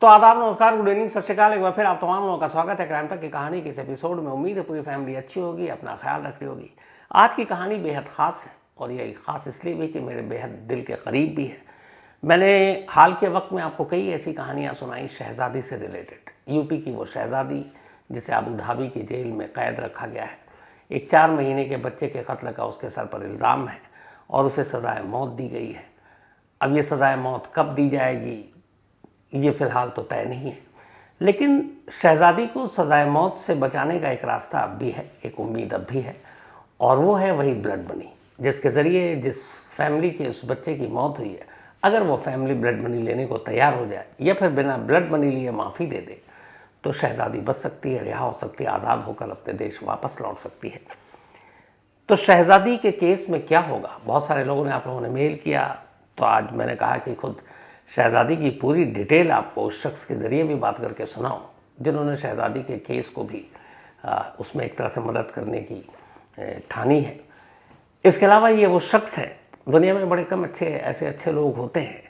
तो आदाब, नमस्कार, गुड इवनिंग, सत श्रीकाल। एक बार फिर आप तमाम लोगों का स्वागत है क्राइम तक की कहानी के इस एपिसोड में। उम्मीद है पूरी फैमिली अच्छी होगी, अपना ख्याल रख रही होगी। आज की कहानी बेहद ख़ास है और ये ख़ास इसलिए भी कि मेरे बेहद दिल के करीब भी है। मैंने हाल के वक्त में आपको कई ऐसी कहानियाँ सुनाई शहज़ादी से रिलेटेड। यूपी की वो शहज़ादी जिसे अबू धाबी की जेल में कैद रखा गया है। एक 4 महीने के बच्चे के कत्ल का उसके सर पर इल्ज़ाम है और उसे सज़ाए मौत दी गई है। अब ये सज़ाए मौत कब दी जाएगी ये फ़िलहाल तो तय नहीं है, लेकिन शहज़ादी को सज़ाए मौत से बचाने का एक रास्ता अब भी है, एक उम्मीद अब भी है, और वो है वही ब्लड मनी, जिसके ज़रिए जिस फैमिली के उस बच्चे की मौत हुई है, अगर वो फैमिली ब्लड मनी लेने को तैयार हो जाए या फिर बिना ब्लड मनी लिए माफ़ी दे दे तो शहज़ादी बच सकती है, रिहा हो सकती है, आज़ाद होकर अपने देश वापस लौट सकती है। तो शहज़ादी के केस में क्या होगा? बहुत सारे लोगों ने, आप लोगों ने मेल किया, तो आज मैंने कहा कि खुद शहज़ादी की पूरी डिटेल आपको उस शख्स के ज़रिए भी बात करके सुनाऊं जिन्होंने शहज़ादी के केस को भी उसमें एक तरह से मदद करने की ठानी है। इसके अलावा ये वो शख्स है, दुनिया में बड़े कम ऐसे अच्छे लोग होते हैं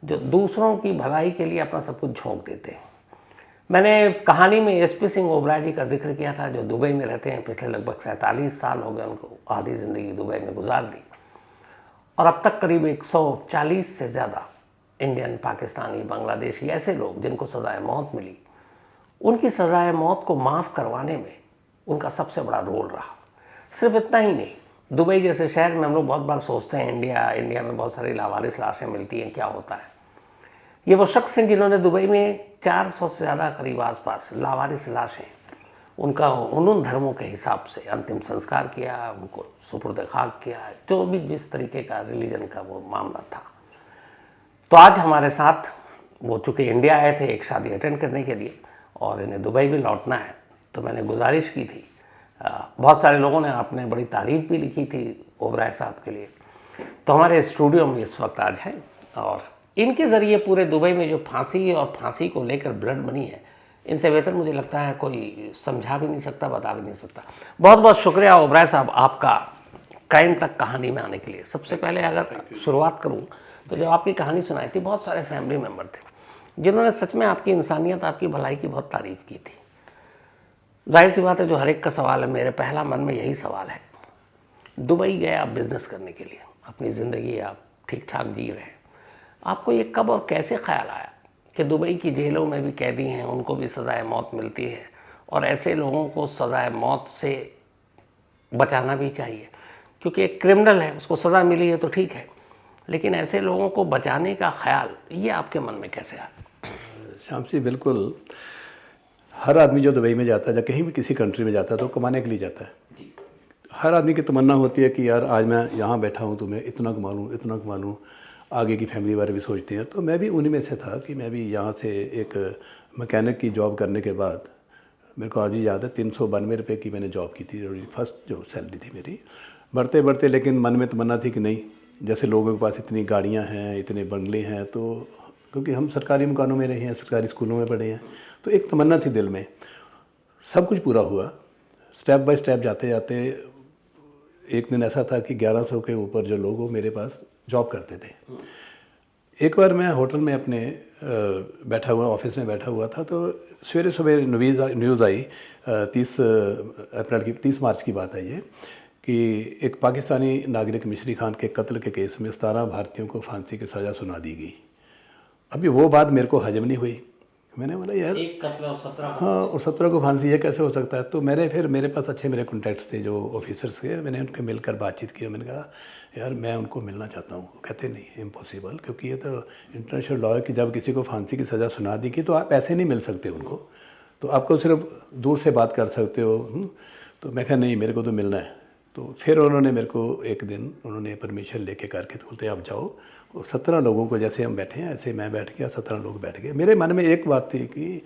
जो दूसरों की भलाई के लिए अपना सब कुछ झोंक देते हैं। मैंने कहानी में एसपी सिंह ओबराय जी का जिक्र किया था, जो दुबई में रहते हैं। पिछले लगभग 47 साल हो गए उनको, आधी ज़िंदगी दुबई में गुजार दी और अब तक करीब 140 से ज़्यादा इंडियन, पाकिस्तानी, बांग्लादेशी ऐसे लोग जिनको सज़ाए मौत मिली, उनकी सज़ाए मौत को माफ़ करवाने में उनका सबसे बड़ा रोल रहा। सिर्फ इतना ही नहीं, दुबई जैसे शहर में हम लोग बहुत बार सोचते हैं इंडिया में बहुत सारी लावारिस लाशें मिलती हैं, क्या होता है। ये वो शख्स हैं जिन्होंने दुबई में 400 से ज़्यादा करीब आसपास लावारिस लाशें, उनका उन धर्मों के हिसाब से अंतिम संस्कार किया, उनको सुपुर्द खाक किया, जो भी जिस तरीके का रिलीजन का वो मामला था। तो आज हमारे साथ वो, चूँकि इंडिया आए थे एक शादी अटेंड करने के लिए और इन्हें दुबई भी लौटना है, तो मैंने गुजारिश की थी, बहुत सारे लोगों ने आपने बड़ी तारीफ़ भी लिखी थी ओबराय साहब के लिए, तो हमारे स्टूडियो में इस वक्त आज हैं और इनके ज़रिए पूरे दुबई में जो फांसी और फांसी को लेकर ब्लड मनी है, इनसे बेहतर मुझे लगता है कोई समझा भी नहीं सकता, बता भी नहीं सकता। बहुत बहुत शुक्रिया ओबराय साहब आपका क्राइम तक कहानी में आने के लिए। सबसे पहले अगर शुरुआत करूँ तो जब आपकी कहानी सुनाई थी, बहुत सारे फैमिली मेम्बर थे जिन्होंने सच में आपकी इंसानियत, आपकी भलाई की बहुत तारीफ़ की थी। जाहिर सी बात है, जो हर एक का सवाल है, मेरे पहला मन में यही सवाल है। दुबई गए आप बिज़नेस करने के लिए, अपनी ज़िंदगी आप ठीक ठाक जी रहे हैं, आपको ये कब और कैसे ख्याल आया कि दुबई की जेलों में भी कैदी हैं, उनको भी सज़ाए मौत मिलती है और ऐसे लोगों को सज़ाए मौत से बचाना भी चाहिए, क्योंकि एक क्रिमिनल है, उसको सज़ा मिली है तो ठीक है, लेकिन ऐसे लोगों को बचाने का ख्याल ये आपके मन में कैसे आया? श्याम सिंह, बिल्कुल हर आदमी जो दुबई में जाता है या कहीं भी किसी कंट्री में जाता है तो कमाने के लिए जाता है। हर आदमी की तमन्ना होती है कि यार आज मैं यहाँ बैठा हूँ तो मैं इतना कमा लूँ, इतना कमा लूँ, आगे की फैमिली बारे भी सोचते हैं। तो मैं भी उन्हीं में से था कि मैं भी यहाँ से एक मैकेनिक की जॉब करने के बाद, मेरे को आज ही याद है, 392 रुपये की मैंने जॉब की थी, फर्स्ट जो सैलरी थी मेरी। बढ़ते बढ़ते लेकिन मन में तमन्ना थी कि नहीं, जैसे लोगों के पास इतनी गाड़ियां हैं, इतने बंगले हैं, तो क्योंकि हम सरकारी मकानों में रहे हैं, सरकारी स्कूलों में पढ़े हैं, तो एक तमन्ना थी दिल में। सब कुछ पूरा हुआ, स्टेप बाय स्टेप जाते जाते एक दिन ऐसा था कि 1100 के ऊपर जो लोग वो मेरे पास जॉब करते थे। एक बार मैं होटल में अपने बैठा हुआ, ऑफिस में बैठा हुआ था, तो सवेरे सुबह न्यूज़ आई, 30 मार्च की बात है ये, कि एक पाकिस्तानी नागरिक मिश्री खान के कत्ल के केस में 17 भारतीयों को फांसी की सज़ा सुना दी गई। अभी वो बात मेरे को हजम नहीं हुई। मैंने बोला यार, एक कत्ल और 17, हाँ, और 17 को फांसी, ये कैसे हो सकता है? तो मेरे पास अच्छे मेरे कॉन्टैक्ट्स थे जो ऑफिसर्स के, मैंने उनके मिलकर बातचीत की। मैंने कहा यार मैं उनको मिलना चाहता हूँ। वो कहते नहीं, इम्पॉसिबल, क्योंकि ये तो इंटरनेशनल लॉ है कि जब किसी को फांसी की सज़ा सुना दी गई तो आप ऐसे नहीं मिल सकते उनको, तो आपको सिर्फ दूर से बात कर सकते हो। तो मैं कहा नहीं, मेरे को तो मिलना है। तो फिर उन्होंने मेरे को एक दिन उन्होंने परमिशन लेके करके, तो बोलते आप जाओ। और 17 लोगों को, जैसे हम बैठे हैं ऐसे मैं बैठ गया, 17 लोग बैठ गए। मेरे मन में एक बात थी कि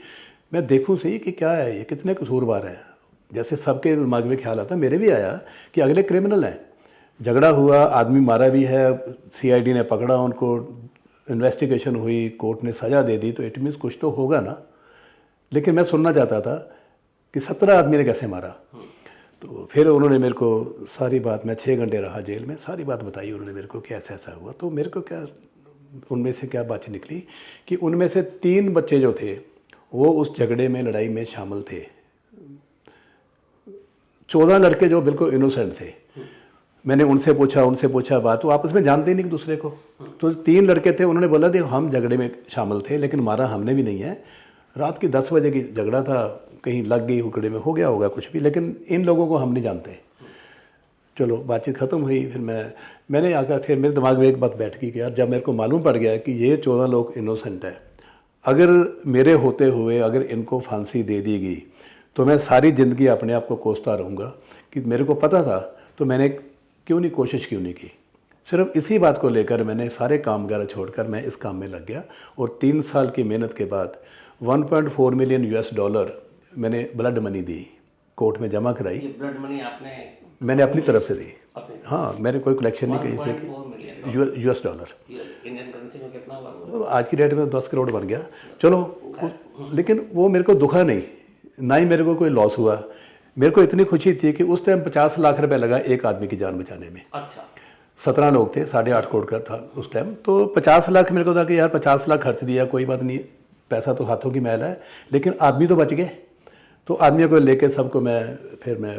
मैं देखूं सही कि क्या है ये, कितने कसूरवार हैं। जैसे सबके दिमाग में ख्याल आता, मेरे भी आया कि अगले क्रिमिनल हैं, झगड़ा हुआ, आदमी मारा भी है, CID ने पकड़ा उनको, इन्वेस्टिगेशन हुई, कोर्ट ने सज़ा दे दी, तो इट मीन्स कुछ तो होगा ना। लेकिन मैं सुनना चाहता था कि 17 आदमी ने कैसे मारा। तो फिर उन्होंने मेरे को सारी बात, मैं 6 घंटे रहा जेल में, सारी बात बताई उन्होंने मेरे को कि ऐसा ऐसा हुआ। तो मेरे को क्या उनमें से क्या बात निकली कि उनमें से 3 बच्चे जो थे वो उस झगड़े में, लड़ाई में शामिल थे। 14 लड़के जो बिल्कुल इनोसेंट थे। मैंने उनसे पूछा बात, वो आपस में जानते ही नहीं एक दूसरे को। तो 3 लड़के थे, उन्होंने बोला देखो हम झगड़े में शामिल थे लेकिन मारा हमने भी नहीं है, रात की 10 बजे की झगड़ा था, कहीं लग गई हुकड़े में, हो गया होगा कुछ भी, लेकिन इन लोगों को हम नहीं जानते। चलो बातचीत ख़त्म हुई। फिर मैंने आकर फिर मेरे दिमाग में एक बात बैठ गई कि यार जब मेरे को मालूम पड़ गया कि ये 14 लोग इनोसेंट है, अगर मेरे होते हुए अगर इनको फांसी दे दी गई तो मैं सारी ज़िंदगी अपने आप को कोसता रहूँगा कि मेरे को पता था तो मैंने कोशिश क्यों नहीं की। सिर्फ इसी बात को लेकर मैंने सारे काम वगैरह छोड़कर मैं इस काम में लग गया और 3 साल की मेहनत के बाद 1.4 मिलियन US$ मैंने ब्लड मनी दी, कोर्ट में जमा कराई। ब्लड मनी आपने? मैंने अपनी तरफ से दी। हाँ, मैंने कोई कलेक्शन नहीं की इससे। $1.4 इंडियन करेंसी में कितना हुआ? आज की डेट में 10 करोड़ बन गया। चलो, लेकिन वो मेरे को दुखा नहीं, ना ही मेरे को कोई लॉस हुआ। मेरे को इतनी खुशी थी कि उस टाइम 50 लाख रुपए लगा एक आदमी की जान बचाने में। अच्छा। 17 लोग थे, 8.5 करोड़ का था उस टाइम। तो 50 लाख मेरे को था कि यार 50 लाख खर्च दिया, कोई बात नहीं, पैसा तो हाथों की मैल है, लेकिन आदमी तो बच गए। तो आदमियों को लेके सबको मैं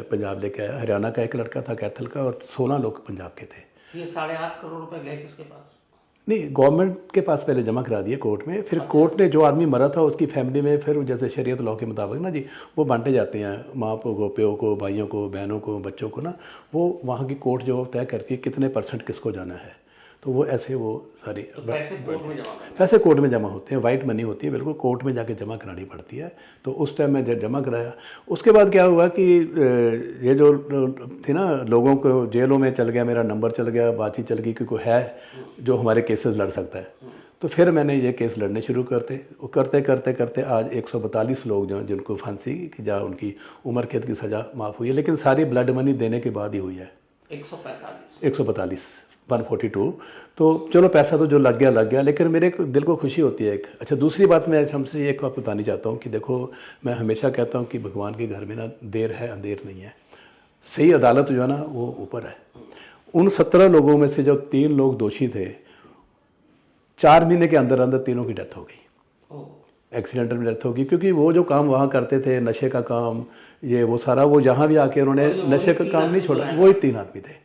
पंजाब लेके आया। हरियाणा का एक लड़का था कैथल का और 16 लोग पंजाब के थे। ये 8.5 करोड़ रुपए गए किसके पास? नहीं, गवर्नमेंट के पास पहले जमा करा दिए कोर्ट में। फिर कोर्ट ने जो आदमी मरा था उसकी फैमिली में फिर जैसे शरीयत लॉ के मुताबिक ना जी, वो बांटे जाते हैं, माँ को, प्यो को, भाइयों को, बहनों को, बच्चों को ना, वो वहाँ की कोर्ट जो तय करती है कितने % किसको जाना है। तो वो ऐसे वो सारी पैसे कोर्ट में जमा होते हैं, वाइट मनी होती है, बिल्कुल कोर्ट में जाके जमा करानी पड़ती है। तो उस टाइम में जब जमा कराया, उसके बाद क्या हुआ कि ये जो थे ना, लोगों को जेलों में चल गया, मेरा नंबर चल गया, बातचीत चल गई कि कोई है जो हमारे केसेस लड़ सकता है। तो फिर मैंने ये केस लड़ने शुरू करते आज 142 लोग जो जिनको फांसी की जा उनकी उम्र कैद की सज़ा माफ़ हुई है, लेकिन सारी ब्लड मनी देने के बाद ही हुई है। 142 तो चलो पैसा तो जो लग गया, लेकिन मेरे दिल को खुशी होती है एक। अच्छा, दूसरी बात मैं हमसे एक बात बतानी चाहता हूँ कि देखो, मैं हमेशा कहता हूँ कि भगवान के घर में ना देर है अंधेर नहीं है। सही अदालत जो है ना वो ऊपर है। उन 17 लोगों में से जो 3 लोग दोषी थे, 4 महीने के अंदर अंदर तीनों की डेथ हो गई, एक्सीडेंटल में डेथ होगी। क्योंकि वो जो काम वहाँ करते थे, नशे का काम, ये वो सारा, वो यहाँ भी आके उन्होंने नशे का काम नहीं छोड़ा। वही 3 आदमी थे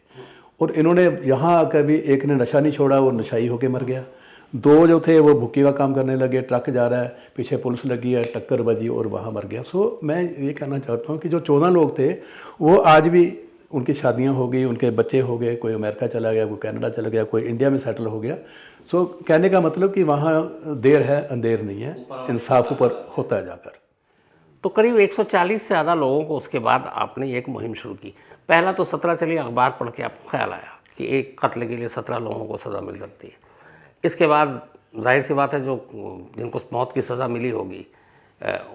और इन्होंने यहाँ आकर भी, एक ने नशा नहीं छोड़ा, वो नशाई होके मर गया। 2 जो थे वो भुक्की का काम करने लगे, ट्रक जा रहा है, पीछे पुलिस लगी है, टक्कर बजी और वहाँ मर गया। सो मैं ये कहना चाहता हूँ कि जो 14 लोग थे वो आज भी, उनकी शादियाँ हो गई, उनके बच्चे हो गए, कोई अमेरिका चला गया, कोई कनाडा चला गया, कोई इंडिया में सेटल हो गया। सो कहने का मतलब कि वहाँ देर है अंधेर नहीं है, इंसाफ ऊपर होता है जाकर। तो करीब 140 से ज़्यादा लोगों को उसके बाद आपने एक मुहिम शुरू की। पहला तो 17, चलिए अखबार पढ़ के आपको ख्याल आया कि एक कत्ल के लिए 17 लोगों को सज़ा मिल सकती है। इसके बाद जाहिर सी बात है जो जिनको मौत की सज़ा मिली होगी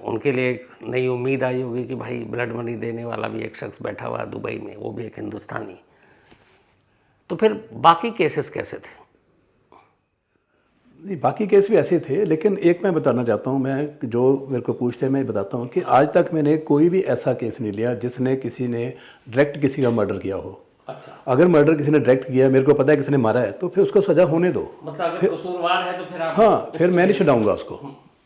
उनके लिए एक नई उम्मीद आई होगी कि भाई ब्लड मनी देने वाला भी एक शख्स बैठा हुआ है दुबई में, वो भी एक हिंदुस्तानी। तो फिर बाकी केसेस कैसे थे? नहीं, बाकी केस भी ऐसे थे, लेकिन एक मैं बताना चाहता हूँ, मैं जो मेरे को पूछते हैं मैं बताता हूँ कि आज तक मैंने कोई भी ऐसा केस नहीं लिया जिसने किसी ने डायरेक्ट किसी का मर्डर किया हो। अच्छा। अगर मर्डर किसी ने डायरेक्ट किया, मेरे को पता है किसी ने मारा है, तो फिर उसको सजा होने दो। मतलब अगर कसूरवार है तो फिर आप, हाँ, फिर मैं नहीं छुड़ाऊंगा उसको,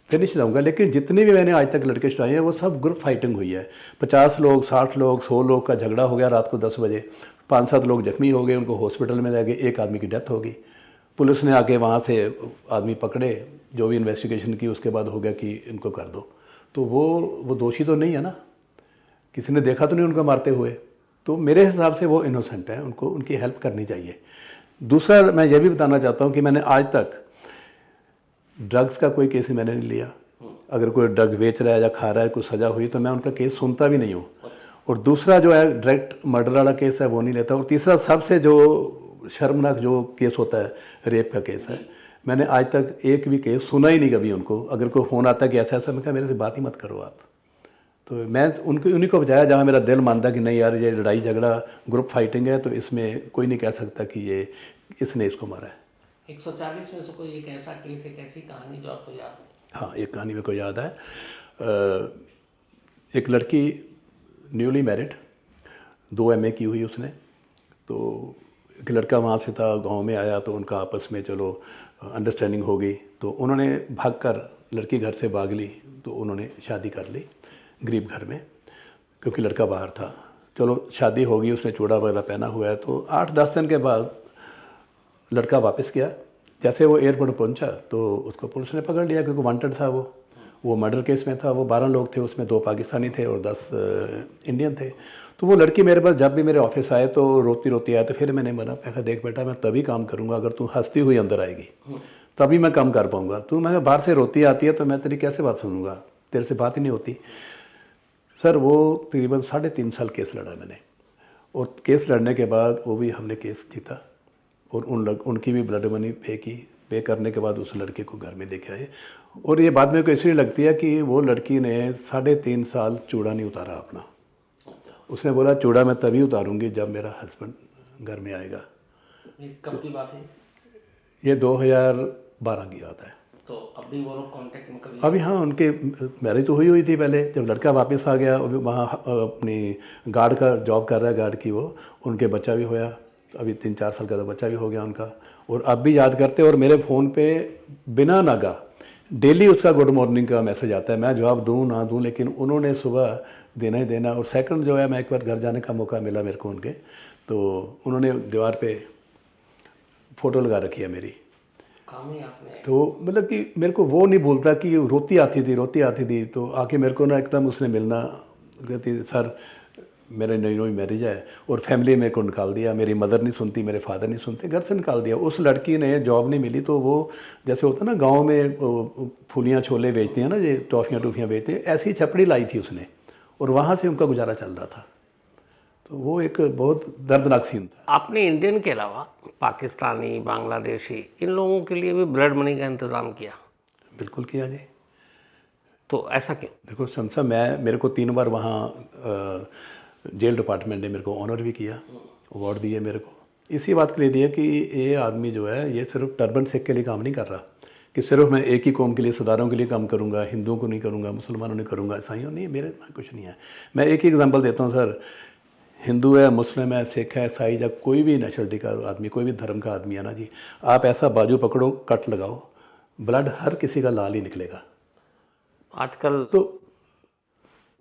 फिर नहीं छुड़ाऊंगा। लेकिन जितने भी मैंने आज तक लड़के छुड़ाए हैं वो सब ग्रुप फाइटिंग हुई है। 50 लोग, 60 लोग, 100 लोग का झगड़ा हो गया रात को 10 बजे, 5-7 लोग जख्मी हो गए, उनको हॉस्पिटल में ले गए, एक आदमी की डेथ हो गई। पुलिस ने आके वहाँ से आदमी पकड़े, जो भी इन्वेस्टिगेशन की, उसके बाद हो गया कि इनको कर दो। तो वो दोषी तो नहीं है ना, किसी ने देखा तो नहीं उनको मारते हुए। तो मेरे हिसाब से वो इनोसेंट है, उनको उनकी हेल्प करनी चाहिए। दूसरा मैं ये भी बताना चाहता हूँ कि मैंने आज तक ड्रग्स का कोई केस मैंने नहीं लिया। अगर कोई ड्रग बेच रहा है या खा रहा है, कोई सज़ा हुई, तो मैं उनका केस सुनता भी नहीं हूँ। और दूसरा जो है डायरेक्ट मर्डर वाला केस है वो नहीं लेता। और तीसरा सबसे जो शर्मनाक जो केस होता है, रेप का केस है, मैंने आज तक एक भी केस सुना ही नहीं कभी उनको। अगर कोई फ़ोन आता है कि ऐसा ऐसा, मैं कहा मेरे से बात ही मत करो आप। तो मैं उन्हीं को बजाया जहाँ मेरा दिल मानता कि नहीं यार ये लड़ाई झगड़ा ग्रुप फाइटिंग है, तो इसमें कोई नहीं कह सकता कि ये इसने इसको मारा है। 140 में से कोई एक ऐसा केस, एक ऐसी कहानी जो आपको याद है? हाँ, एक कहानी मेरे को याद है। एक लड़की न्यूली मैरिड, 2 MA की हुई उसने, तो कि लड़का वहाँ से था, गांव में आया तो उनका आपस में चलो अंडरस्टैंडिंग हो गई, तो उन्होंने भागकर लड़की घर से भाग ली, तो उन्होंने शादी कर ली गरीब घर में, क्योंकि लड़का बाहर था। चलो शादी हो गई, उसने चूड़ा वगैरह पहना हुआ है। तो 8-10 दिन के बाद लड़का वापस गया। जैसे वो एयरपोर्ट पहुंचा तो उसको पुलिस ने पकड़ लिया, क्योंकि वांटेड था वो मर्डर केस में था। वो 12 लोग थे, उसमें 2 पाकिस्तानी थे और 10 इंडियन थे। तो वो लड़की मेरे पास जब भी मेरे ऑफिस आए तो रोती रोती आए। तो फिर मैंने कहा देख बेटा, मैं तभी काम करूँगा अगर तू हंसती हुई अंदर आएगी, तभी मैं काम कर पाऊँगा। तू मैं बाहर से रोती आती है तो मैं तेरी कैसे बात सुनूंगा, तेरे से बात ही नहीं होती। सर वो तकरीबन 3.5 साल केस लड़ा मैंने, और केस लड़ने के बाद वो भी हमने केस जीता, और उनकी भी ब्लड मनी पे करने के बाद उस लड़के को घर में लेके आए। और ये बात मेरे को इसलिए लगती है कि वो लड़की ने 3.5 साल चूड़ा नहीं उतारा अपना। उसने बोला चूड़ा मैं तभी उतारूंगी जब मेरा हस्बैंड घर में आएगा। ये कब की बात है? ये 2012 की बात है। तो अभी वो लोग कांटेक्ट में कभी? अभी हाँ, उनके मैरिज तो हुई थी पहले। जब लड़का वापस आ गया, वहाँ अपनी गार्ड का जॉब कर रहा है, गार्ड की वो, उनके बच्चा भी होया, अभी 3-4 साल का तो बच्चा भी हो गया उनका। और अब भी याद करते, और मेरे फ़ोन पे बिना नागा डेली उसका गुड मॉर्निंग का मैसेज आता है। मैं जवाब दूँ ना दूँ, लेकिन उन्होंने सुबह देना ही देना। और सेकंड जो है, मैं एक बार घर जाने का मौका मिला मेरे को उनके, तो उन्होंने दीवार पे फ़ोटो लगा रखी है मेरी। काम ही आपने तो मतलब कि मेरे को वो नहीं भूलता कि रोती आती थी। तो आके मेरे को ना एकदम उसने मिलना, कहती सर मेरे नई मैरिज है, और फैमिली मेरे को निकाल दिया। मेरी मदर नहीं सुनती, मेरे फादर नहीं सुनते, घर से निकाल दिया। उस लड़की ने जॉब नहीं मिली, तो वो जैसे होता ना गांव में फूलियाँ छोले बेचती हैं ना, ये टॉफ़ियाँ बेचते हैं, ऐसी छपड़ी लाई थी उसने, और वहाँ से उनका गुजारा चल रहा था। तो वो एक बहुत दर्दनाक सीन था। आपने इंडियन के अलावा पाकिस्तानी, बांग्लादेशी, इन लोगों के लिए भी ब्लड मनी का इंतज़ाम किया? बिल्कुल किया जी। तो ऐसा क्यों? देखो शमसा, मेरे को 3 बार वहाँ जेल डिपार्टमेंट ने मेरे को ऑनर भी किया, अवार्ड दिए मेरे को। इसी बात के लिए दिया कि ये आदमी जो है, ये सिर्फ टर्बन सिख के लिए काम नहीं कर रहा, कि सिर्फ मैं एक ही कौम के लिए, सरदारों के लिए काम करूँगा, हिंदुओं को नहीं करूँगा, मुसलमानों नहीं करूँगा, ईसाइयों नहीं, मेरे में कुछ नहीं है। मैं एक ही एग्जांपल देता हूँ सर, हिंदू है, मुस्लिम है, सिख है, ईसाई, जब कोई भी नेशनलिटी का आदमी, कोई भी धर्म का आदमी है ना जी, आप ऐसा बाजू पकड़ो, कट लगाओ, ब्लड हर किसी का लाल ही निकलेगा। आजकल तो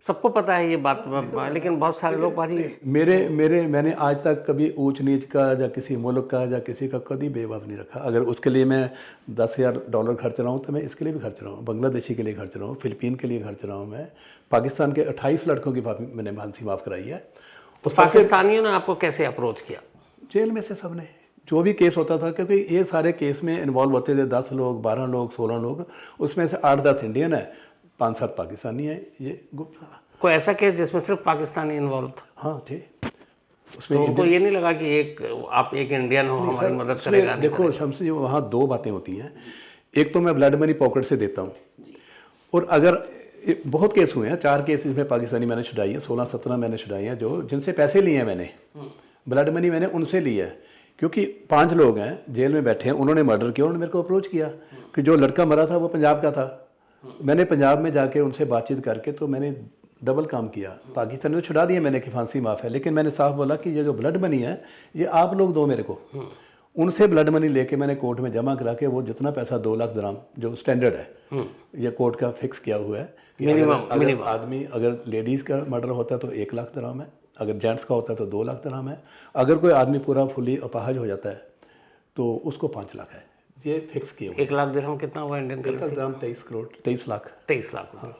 सबको पता है ये बात, लेकिन बहुत सारे लोग बात ही मैंने आज तक कभी ऊंच नीच का या किसी मुल्क का या किसी का कभी बेबाक नहीं रखा। अगर उसके लिए मैं $10,000 खर्च रहा हूँ तो मैं इसके लिए भी खर्च रहा हूँ, बांग्लादेशी के लिए खर्च रहा हूँ, फिलिपीन के लिए खर्च रहा हूँ। मैं पाकिस्तान के 28 लड़कों की मैंने फांसी माफ़ कराई है। तो पाकिस्तानियों ने आपको कैसे अप्रोच किया? जेल में से सबने, जो भी केस होता था, क्योंकि ये सारे केस में इन्वॉल्व होते थे 10 लोग, 12 लोग, 16 लोग, उसमें से 8-10 इंडियन है, 5-7 पाकिस्तानी है। ये गुप्त था। कोई ऐसा केस जिसमें सिर्फ पाकिस्तानी इन्वॉल्व था? हाँ थे। उसमें तो उनको ये नहीं लगा कि आप एक इंडियन हो, हमारी मदद करेगा? देखो शम्स जी, वहाँ 2 बातें होती हैं। एक तो मैं ब्लड मनी पॉकेट से देता हूँ, और अगर बहुत केस हुए हैं, 4 केस इसमें पाकिस्तानी मैंने छुड़ाई है, 16-17 मैंने छुड़ाई हैं, जो जिनसे पैसे लिए हैं मैंने, ब्लड मनी मैंने उनसे लिया है। क्योंकि 5 लोग हैं जेल में बैठे हैं, उन्होंने मर्डर किया, उन्होंने मेरे को अप्रोच किया कि जो लड़का मरा था वो पंजाब का था। मैंने पंजाब में जाके उनसे बातचीत करके तो मैंने डबल काम किया। पाकिस्तान को छुड़ा दिया मैंने कि फांसी माफ़ है, लेकिन मैंने साफ बोला कि ये जो ब्लड मनी है ये आप लोग दो मेरे को। उनसे ब्लड मनी लेके मैंने कोर्ट में जमा करा के वो जितना पैसा 2 लाख दराम जो स्टैंडर्ड है, ये कोर्ट का फिक्स किया हुआ है कि अगर आदमी, अगर लेडीज़ का मर्डर होता है तो 1 लाख दराम है, अगर जेंट्स का होता है तो 2 लाख दराम है, अगर कोई आदमी पूरा फुली अपाहज हो जाता है तो उसको 5 लाख है। ये फिक्स किया हुआ। 1 लाख दिरहम कितना हुआ Indian currency? 1 lakh dram 23 lakh. 23 lakh. हाँ।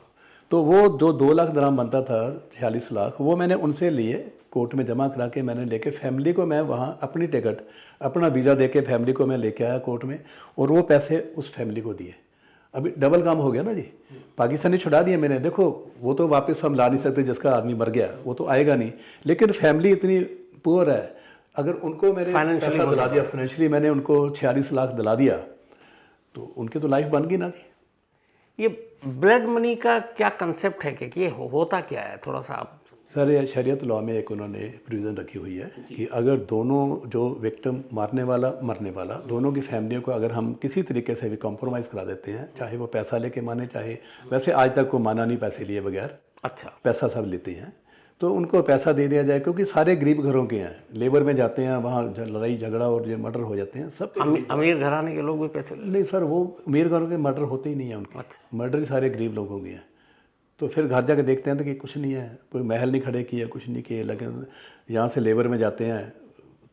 तो वो जो 2 लाख दराम बनता था, 46 लाख, वो मैंने उनसे लिए, कोर्ट में जमा करा के मैंने लेके फैमिली को, मैं वहाँ अपनी टिकट, अपना वीज़ा दे के फैमिली को मैं लेके आया कोर्ट में, और वो पैसे उस फैमिली को दिए। अभी डबल काम हो गया ना जी। पाकिस्तानी छुड़ा दिए मैंने। देखो वो तो वापस हम ला नहीं सकते, जिसका आदमी मर गया वो तो आएगा नहीं, लेकिन फैमिली इतनी पुअर है, अगर उनको मैंने पैसा दिला दिया, फाइनेंशियली मैंने उनको 46 लाख दिला दिया, तो उनकी तो लाइफ बन गई ना। ये ब्लड मनी का क्या कंसेप्ट है कि ये होता क्या है, थोड़ा सा आप? सर ये शरीयत लॉ में एक उन्होंने प्रोविज़न रखी हुई है कि अगर दोनों जो विक्टिम, मारने वाला मरने वाला, दोनों की फैमिलियों को अगर हम किसी तरीके से भी कॉम्प्रोमाइज़ करा देते हैं, चाहे वो पैसा लेके माने, चाहे, वैसे आज तक को माना नहीं पैसे लिए बगैर, अच्छा, पैसा सब लेते हैं, तो उनको पैसा दे दिया जाए, क्योंकि सारे गरीब घरों के हैं, लेबर में जाते हैं, वहाँ लड़ाई झगड़ा और जो मर्डर हो जाते हैं सब। अमीर घराने के लोग भी पैसे नहीं सर, वो अमीर घरों के मर्डर होते ही नहीं है उनके। मर्डर ही सारे गरीब लोगों के हैं। तो फिर घर जाके देखते हैं तो कि कुछ नहीं है, कोई महल नहीं खड़े किए, कुछ नहीं किए, लेकिन यहाँ से लेबर में जाते हैं,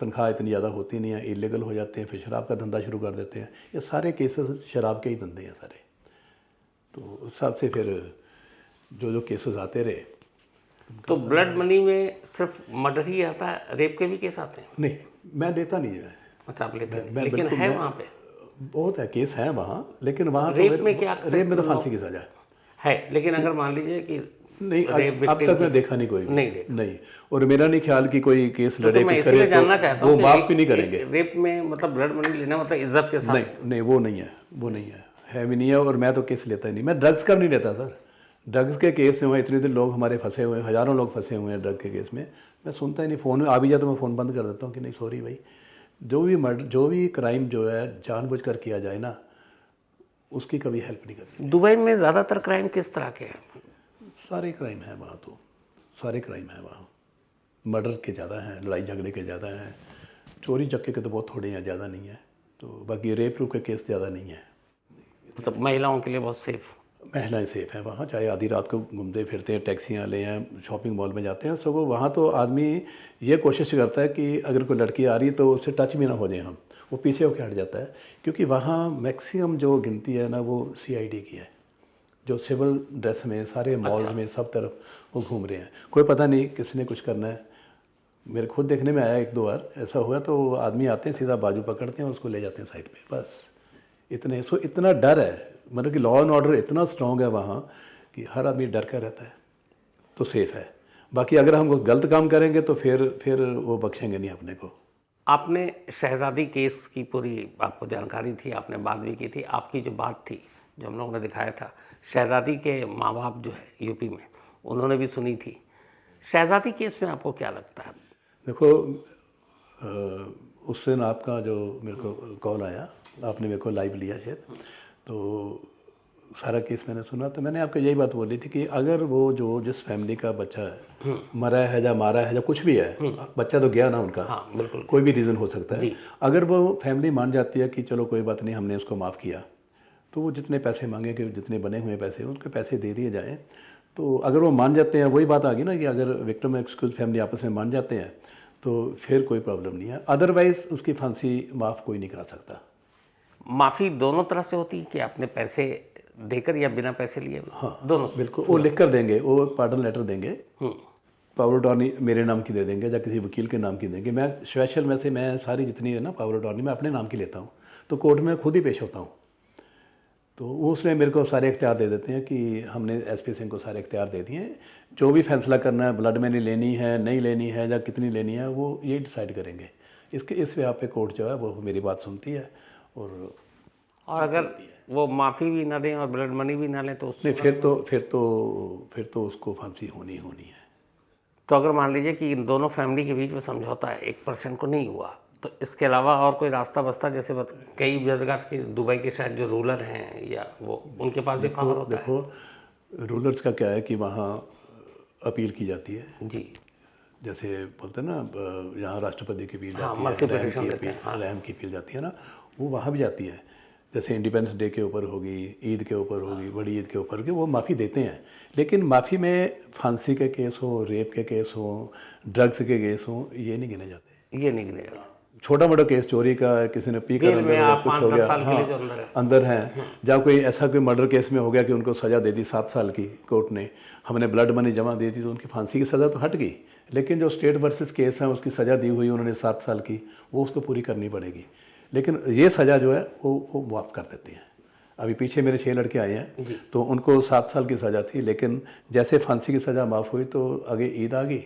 तनख्वाह इतनी ज़्यादा होती नहीं है, इलीगल हो जाते हैं, फिर शराब का धंधा शुरू कर देते हैं। ये सारे केसेस शराब के ही धंधे हैं सारे। तो उस हिसाब से फिर जो केसेस आते रहे। तो ब्लड मनी में सिर्फ मर्डर ही आता है, रेप के भी केस आते हैं? नहीं, मैं देता नहीं है। अच्छा, आप लेते हैं, लेकिन है वहाँ पे बहुत है, केस है वहाँ, लेकिन वहाँ रेप में क्या? रेप में तो फांसी की सजा है, लेकिन अगर मान लीजिए कि नहीं, अब तक मैं देखा नहीं कोई नहीं। और मेरा नहीं ख्याल कि कोई केस लड़े मैं इसलिए जानना चाहता हूँ, वो माफ भी नहीं करेंगे। रेप में मतलब ब्लड मनी लेना मतलब इज्जत के साथ? नहीं, वो नहीं है भी नहीं है। और मैं तो केस लेता ही नहीं, मैं ड्रग्स का नहीं लेता सर। ड्रग्स के केस में इतने दिन लोग हमारे फंसे हुए हैं, हज़ारों लोग फंसे हुए हैं ड्रग के केस में। मैं सुनता ही नहीं, फ़ोन में आ भी जाए तो मैं फ़ोन बंद कर देता हूँ कि नहीं सॉरी भाई। जो भी क्राइम जो है जानबूझकर किया जाए ना, उसकी कभी हेल्प नहीं करती। दुबई में ज़्यादातर क्राइम किस तरह के हैं? सारे क्राइम हैं वहाँ, तो सारे क्राइम हैं वहाँ। मर्डर के ज़्यादा हैं, लड़ाई झगड़े के ज़्यादा हैं, चोरी चक्के के तो बहुत थोड़े हैं, ज़्यादा नहीं है। तो बाकी रेप रूप के केस ज़्यादा नहीं है। मतलब महिलाओं के लिए बहुत सेफ? महिलाएं सेफ हैं वहाँ, चाहे आधी रात को घूमते फिरते हैं, टैक्सियाँ ले हैं, शॉपिंग मॉल में जाते हैं, सो वहाँ तो आदमी ये कोशिश करता है कि अगर कोई लड़की आ रही तो उससे टच भी ना हो जाए हम, वो पीछे होकर हट जाता है। क्योंकि वहाँ मैक्सिमम जो गिनती है ना वो CID की है, जो सिविल ड्रेस में सारे मॉल में सब तरफ वो घूम रहे हैं। कोई पता नहीं किसने कुछ करना है। मेरे खुद देखने में आया 1-2 बार ऐसा हुआ, तो आदमी आते हैं सीधा बाजू पकड़ते हैं, उसको ले जाते हैं साइड पे, बस इतने। सो इतना डर है, मतलब कि लॉ एंड ऑर्डर इतना स्ट्रॉन्ग है वहाँ कि हर आदमी डर कर रहता है, तो सेफ है। बाकी अगर हम गलत काम करेंगे तो फिर वो बख्शेंगे नहीं अपने को। आपने शहजादी केस की पूरी आपको जानकारी थी, आपने बात भी की थी। आपकी जो बात थी, जो हम लोगों ने दिखाया था, शहजादी के माँ बाप जो है यूपी में, उन्होंने भी सुनी थी। शहजादी केस में आपको क्या लगता है? देखो, उस दिन आपका जो मेरे को कॉल आया, आपने मेरे को लाइव लिया शायद, तो सारा केस मैंने सुना। तो मैंने आपको यही बात बोली थी कि अगर वो जो जिस फैमिली का बच्चा है मरा है या मारा है या कुछ भी है, बच्चा तो गया ना उनका। हाँ, बिल्कुल। कोई भी रीज़न हो सकता है। अगर वो फैमिली मान जाती है कि चलो कोई बात नहीं, हमने उसको माफ़ किया, तो वो जितने पैसे मांगेंगे, जितने बने हुए पैसे उनके पैसे दे दिए जाएँ। तो अगर वो मान जाते हैं, वही बात आ गई ना कि अगर विक्टिम एक्सक्यूज फैमिली आपस में मान जाते हैं तो फिर कोई प्रॉब्लम नहीं है। अदरवाइज़ उसकी फांसी माफ़ कोई नहीं करा सकता। माफ़ी दोनों तरह से होती है कि आपने पैसे देकर या बिना पैसे लिए? हाँ, दोनों। बिल्कुल। वो लिख कर देंगे, वो पार्डन लेटर देंगे, पावर अटॉर्नी मेरे नाम की दे देंगे या किसी वकील के नाम की देंगे। मैं स्पेशल में से मैं सारी जितनी है ना पावर अटॉर्नी मैं अपने नाम की लेता हूँ, तो कोर्ट में खुद ही पेश होता हूँ। तो उसने मेरे को सारे इख्तियार दे देते हैं कि हमने SP सिंह को सारे इख्तियार दे दिए हैं, जो भी फैसला करना है, ब्लड मनी लेनी है नहीं लेनी है या कितनी लेनी है, वो ये डिसाइड करेंगे। इस पे आप पे कोर्ट जो है वो मेरी बात सुनती है। और अगर वो माफ़ी भी ना दें और ब्लड मनी भी ना लें तो नहीं, फिर तो उसको फांसी होनी है। तो अगर मान लीजिए कि इन दोनों फैमिली के बीच में समझौता है, 1% को नहीं हुआ, तो इसके अलावा और कोई रास्ता बचता? जैसे कई जगह के दुबई के शायद जो रूलर हैं या वो, उनके पास भी पावर होता है। देखो, रूलर्स का क्या है कि वहाँ अपील की जाती है जी, जैसे बोलते हैं ना, यहाँ राष्ट्रपति की अपील जाती है, रहम की अपील जाती है ना, वो वहाँ भी जाती है। जैसे इंडिपेंडेंस डे के ऊपर होगी, ईद के ऊपर होगी, बड़ी ईद के ऊपर होगी, वो माफ़ी देते हैं। लेकिन माफ़ी में फांसी के केस हो, रेप के केस हो, ड्रग्स के केस हो, ये नहीं गिने जाते। ये नहीं गिने जाते। छोटा मोटा केस, चोरी का, किसी ने पी कर कुछ हो गया, अंदर हैं, जहाँ कोई ऐसा कोई मर्डर केस में हो गया कि उनको सज़ा दे दी 7 साल की कोर्ट ने, हमने ब्लड मनी जमा दे दी, तो उनकी फांसी की सज़ा तो हट गई। लेकिन जो स्टेट वर्सेस केस है, उसकी सज़ा दी हुई उन्होंने 7 साल की, वो उसको पूरी करनी पड़ेगी। लेकिन ये सज़ा जो है वो माफ़ कर देती है। अभी पीछे मेरे 6 लड़के आए हैं, तो उनको 7 साल की सज़ा थी, लेकिन जैसे फांसी की सज़ा माफ़ हुई तो आगे ईद आ गई,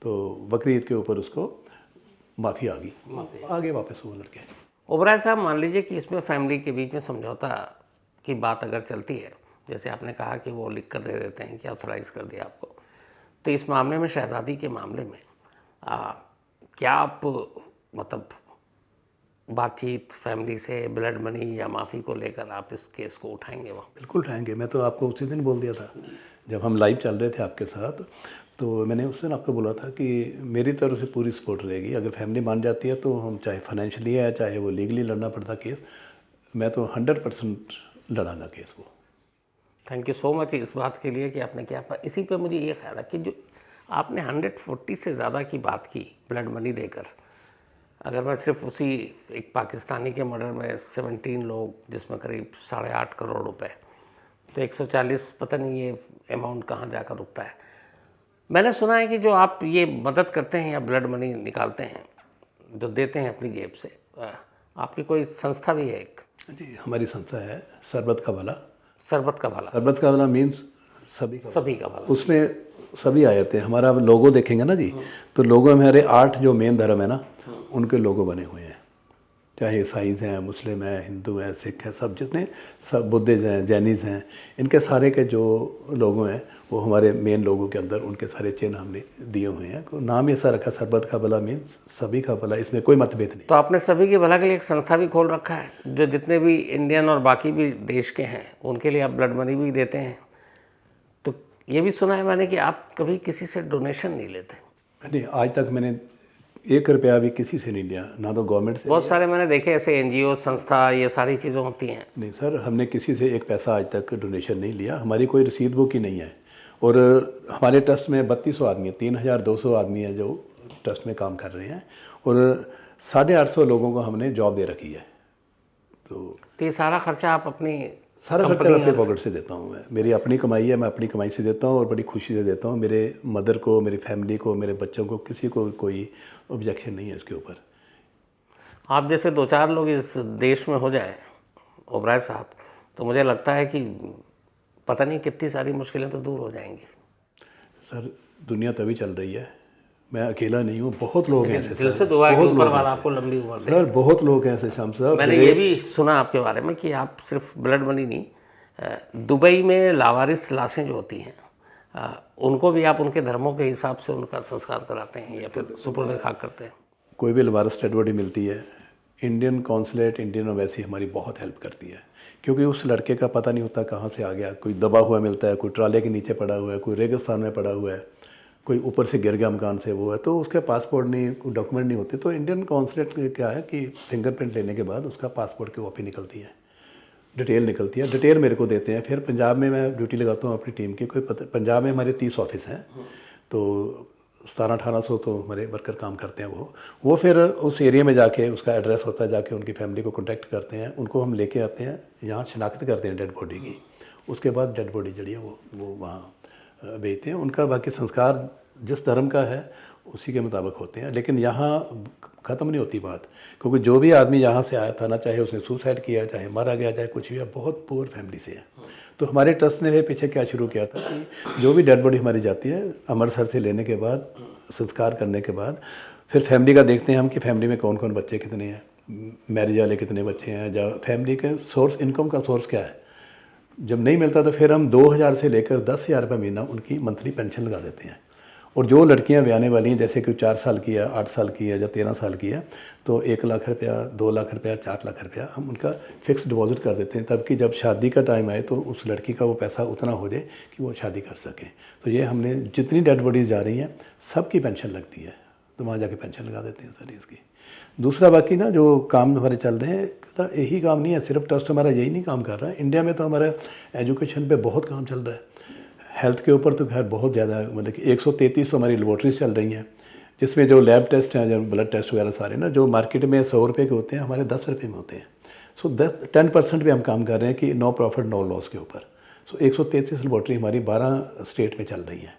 तो बकरी ईद के ऊपर उसको माफ़ी आ गई, आगे वापस वो लड़के। ओबराय साहब, मान लीजिए कि इसमें फैमिली के बीच में समझौता की बात अगर चलती है, जैसे आपने कहा कि वो लिख कर दे देते हैं कि ऑथराइज़ कर दिया आपको, तो इस मामले में, शहजादी के मामले में क्या आप मतलब बातचीत फैमिली से ब्लड मनी या माफ़ी को लेकर आप इस केस को उठाएंगे? वहाँ बिल्कुल उठाएंगे। मैं तो आपको उसी दिन बोल दिया था जब हम लाइव चल रहे थे आपके साथ, तो मैंने उस दिन आपको बोला था कि मेरी तरफ से पूरी सपोर्ट रहेगी। अगर फैमिली मान जाती है तो हम चाहे फाइनेंशियली है चाहे वो लीगली लड़ना पड़ता केस, मैं तो 100% लड़ांगा केस को। थैंक यू सो मच इस बात के लिए कि आपने किया। पर इसी पे मुझे ये ख्याल है कि जो आपने 140 से ज़्यादा की बात की ब्लड मनी देकर, अगर मैं सिर्फ उसी एक पाकिस्तानी के मर्डर में 17 लोग जिसमें करीब 8.5 करोड़ रुपए, तो 140 पता नहीं ये अमाउंट कहाँ जाकर रुकता है। मैंने सुना है कि जो आप ये मदद करते हैं या ब्लड मनी निकालते हैं जो देते हैं अपनी जेब से, आपकी कोई संस्था भी है एक? जी, हमारी संस्था है सरबत का भला। सरबत का भला। सरबत का भला मीन्स सभी का भला। उसमें सभी आ जाते हैं। हमारा लोगो देखेंगे ना जी, तो लोगो में हमारे 8 जो मेन धर्म है ना, उनके लोगो बने हुए हैं। चाहे ईसाईज हैं, मुस्लिम हैं, हिंदू हैं, सिख हैं, सब जितने सब बुद्धिस्ट हैं, जैनिज़ हैं, इनके सारे के जो लोगो हैं वो हमारे मेन लोगों के अंदर उनके सारे चिन्ह हमने दिए हुए हैं। तो नाम ऐसा रखा सरबत का भला मीन्स सभी का भला, इसमें कोई मतभेद नहीं। तो आपने सभी के भला के लिए एक संस्था भी खोल रखा है, जो जितने भी इंडियन और बाकी भी देश के हैं उनके लिए आप ब्लड मनी भी देते हैं। तो ये भी सुना है मैंने कि आप कभी किसी से डोनेशन नहीं लेते। नहीं, आज तक मैंने 1 रुपया भी किसी से नहीं लिया, ना तो गवर्नमेंट से। बहुत सारे मैंने देखे ऐसे NGO संस्था, ये सारी चीज़ें होती हैं। नहीं सर, हमने किसी से 1 पैसा आज तक डोनेशन नहीं लिया। हमारी कोई रसीद बुक ही नहीं है। और हमारे ट्रस्ट में 3200 आदमी है, 3200 आदमी है जो ट्रस्ट में काम कर रहे हैं, और 850 लोगों को हमने जॉब दे रखी है। तो ये सारा खर्चा आप अपनी सारा खर्चा अपने पॉकेट से देता हूँ मैं। मेरी अपनी कमाई है, मैं अपनी कमाई से देता हूँ और बड़ी खुशी से देता हूँ। मेरे मदर को, मेरी फैमिली को, मेरे बच्चों को, किसी को कोई ऑब्जेक्शन नहीं है इसके ऊपर। आप जैसे 2-4 लोग इस देश में हो जाए ओबराय साहब, तो मुझे लगता है कि पता नहीं कितनी सारी मुश्किलें तो दूर हो जाएंगी। सर, दुनिया तभी चल रही है, मैं अकेला नहीं हूँ, बहुत लोग हैं ऐसे। दिल से दुआ है कि ऊपर वाला आपको लंबी उम्र दे। सर, बहुत लोग हैं ऐसे श्याम साहब। मैंने ये भी सुना आपके बारे में कि आप सिर्फ ब्लड मनी नहीं, दुबई में लावारिस लाशें जो होती हैं उनको भी आप उनके धर्मों के हिसाब से उनका संस्कार कराते हैं या फिर सुपुर्द खाक करते हैं। कोई भी लावारिस डेड बॉडी मिलती है, इंडियन कॉन्सुलेट, इंडियन एम्बेसी हमारी बहुत हेल्प करती है, क्योंकि उस लड़के का पता नहीं होता कहाँ से आ गया। कोई दबा हुआ मिलता है, कोई ट्राले के नीचे पड़ा हुआ है, कोई रेगिस्तान में पड़ा हुआ है, कोई ऊपर से गिर गया मकान से, वो है, तो उसके पासपोर्ट नहीं, कोई डॉक्यूमेंट नहीं होते। तो इंडियन कॉन्सुलेट क्या है कि फिंगरप्रिंट लेने के बाद उसका पासपोर्ट की कॉपी निकलती है, डिटेल निकलती है, डिटेल मेरे को देते हैं। फिर पंजाब में मैं ड्यूटी लगाता हूँ अपनी टीम की। पंजाब में हमारे 30 ऑफिस हैं, तो 1700-1800 तो हमारे वर्कर काम करते हैं। वो फिर उस एरिया में जाके, उसका एड्रेस होता है, जाके उनकी फैमिली को कॉन्टैक्ट करते हैं, उनको हम लेके आते हैं, यहाँ शिनाख्त करते हैं डेड बॉडी की। उसके बाद डेड बॉडी जड़ी है वो वहाँ भेजते हैं। उनका बाकी संस्कार जिस धर्म का है उसी के मुताबिक होते हैं। लेकिन यहाँ ख़त्म नहीं होती बात, क्योंकि जो भी आदमी यहाँ से आया था ना, चाहे उसने सुसाइड किया, चाहे मारा गया, चाहे कुछ भी, बहुत पुअर फैमिली से है। तो हमारे ट्रस्ट ने भी पीछे क्या शुरू किया था कि जो भी डेड बॉडी हमारी जाती है, अमृतसर से लेने के बाद, संस्कार करने के बाद, फिर फैमिली का देखते हैं हम कि फैमिली में कौन कौन बच्चे कितने हैं, मैरिज वाले कितने बच्चे हैं, जब फैमिली के सोर्स, इनकम का सोर्स क्या है। जब नहीं मिलता तो फिर हम 2000 से लेकर 10,000 रुपये महीना उनकी मंथली पेंशन लगा देते हैं। और जो लड़कियां ब्याने वाली हैं, जैसे कि 4 साल की है, 8 साल की है या 13 साल की है, तो 1 लाख रुपया, 2 लाख रुपया, 4 लाख रुपया हम उनका फिक्स डिपॉजिट कर देते हैं, तब कि जब शादी का टाइम आए तो उस लड़की का वो पैसा उतना हो जाए कि वो शादी कर सके। तो ये हमने जितनी डेड बॉडीज़ जा रही हैं सबकी पेंशन लगती है, तो वहाँ जाके पेंशन लगा देते हैं सर इसकी। दूसरा बाकी ना जो काम हमारे चल रहे हैं, तो यही काम नहीं है, सिर्फ ट्रस्ट हमारा यही नहीं काम कर रहा है। इंडिया में तो हमारा एजुकेशन पे बहुत काम चल रहा है, हेल्थ के ऊपर तो खैर बहुत ज़्यादा, मतलब कि 133 तो हमारी लेबॉर्ट्रीज चल रही हैं, जिसमें जो लैब टेस्ट हैं, जो ब्लड टेस्ट वगैरह सारे ना, जो मार्केट में 100 रुपये के होते हैं, हमारे 10 रुपये में होते हैं। सो 10% भी हम काम कर रहे हैं कि नो प्रॉफिट नो लॉस के ऊपर। सो 133 लेबॉर्ट्री हमारी 12 स्टेट में चल रही हैं।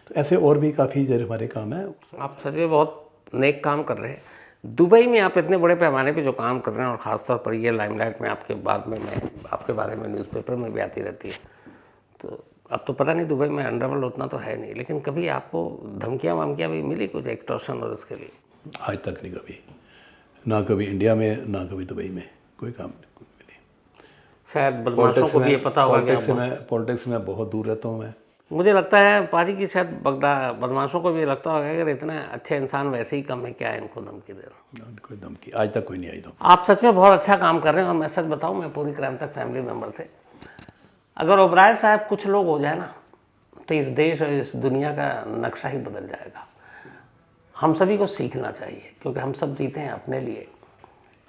तो ऐसे और भी काफ़ी जगह हमारे काम है। आप सच में बहुत नेक काम कर रहे हैं। दुबई में आप इतने बड़े पैमाने पे जो काम कर रहे हैं, और ख़ासतौर पर ये लाइमलाइट में आपके बाद में मैं आपके बारे में न्यूज़पेपर में भी आती रहती है, तो अब तो पता नहीं दुबई में अंडरवर्ल्ड उतना तो है नहीं, लेकिन कभी आपको धमकियाँ वमकियाँ भी मिली कुछ एक्सटॉर्शन और इसके लिए? आज तक नहीं कभी, ना कभी इंडिया में, ना कभी दुबई में, कोई काम नहीं। शायद बदमाशों को भी ये पता होगा। पॉलिटिक्स में बहुत दूर रहता हूँ मैं। मुझे लगता है पाजी की शायद बदमाशों को भी ये लगता होगा कि इतना अच्छे इंसान वैसे ही कम है, क्या है इनको धमकी दे रहा हूँ। कोई धमकी आज तक कोई नहीं आई। आप सच में बहुत अच्छा काम कर रहे हैं, और मैं सच बताऊँ, मैं पूरी क्राइम तक फैमिली मेम्बर से, अगर ओबराय साहब कुछ लोग हो जाए ना, तो इस देश और इस दुनिया का नक्शा ही बदल जाएगा। हम सभी को सीखना चाहिए, क्योंकि हम सब जीते हैं अपने लिए,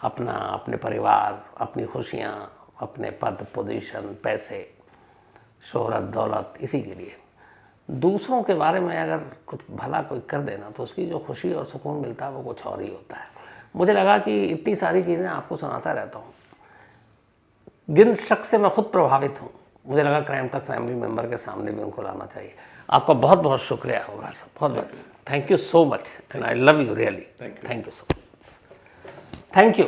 अपने परिवार, अपनी खुशियाँ, अपने पद, पोजीशन, पैसे, शोहरत, दौलत, इसी के लिए। दूसरों के बारे में अगर कुछ भला कोई कर देना तो उसकी जो खुशी और सुकून मिलता है वो कुछ और ही होता है। मुझे लगा कि इतनी सारी चीज़ें आपको सुनाता रहता हूँ, जिन शख्स से मैं खुद प्रभावित हूँ, मुझे लगा क्राइम तक फैमिली मेम्बर के सामने भी उनको लाना चाहिए। आपका बहुत बहुत शुक्रिया होगा सर, बहुत बहुत thank you so much and I love you really, thank you so much, thank you.